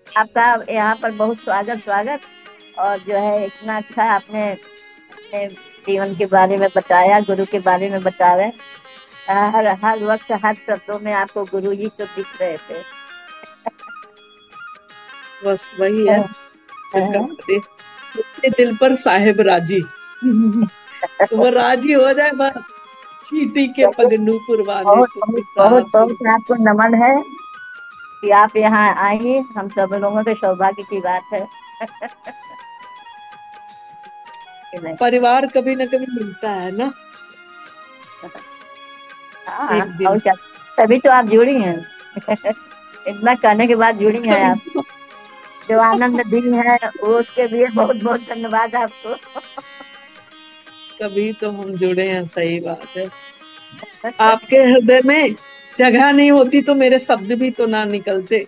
आपका यहाँ पर, बहुत स्वागत स्वागत। और जो है इतना अच्छा आपने अपने जीवन के बारे में बताया, गुरु के बारे में बता रहे। हर हर वक्त हर शब्दों में आपको गुरु जी तो दिख रहे थे। बस वही है, अपने दिल पर साहेब राजी। तो वो राजी हो जाए बस, चीटी के पगनू पुरवाने बहुत बहुत बहुत बहुत आपको नमन है कि आप यहाँ आई, हम सब लोगों के सौभाग्य की बात है। परिवार कभी न कभी मिलता है ना। हाँ, एक दिन और क्या, तभी तो आप जुड़ी हैं। इतना कहने के बाद जुड़ी हैं आप। जो आनंद दी है वो उसके लिए बहुत बहुत धन्यवाद आपको। कभी तो हम जुड़े हैं, सही बात है। आपके हृदय में जगह नहीं होती तो मेरे शब्द भी तो ना निकलते।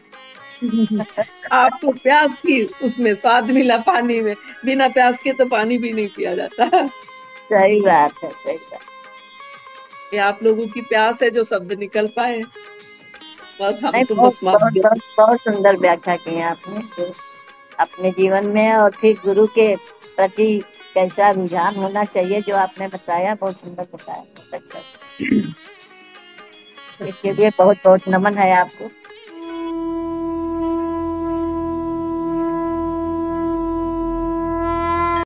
आपको प्यास थी, उसमें स्वाद मिला पानी में, बिना प्यास के तो पानी भी नहीं पिया जाता। सही बात है, सही बात। ये आप लोगों की प्यास है जो शब्द निकल पाए, बस हम नहीं, तो बहुत बस बहुत बहुत बहुत सुंदर व्याख्या की है आपने, जो अपने जीवन में और फिर गुरु के प्रति कैसा रुझान होना चाहिए जो आपने बताया, बहुत सुंदर बताया, बहुत अच्छा। इसके लिए बहुत बहुत नमन है आपको।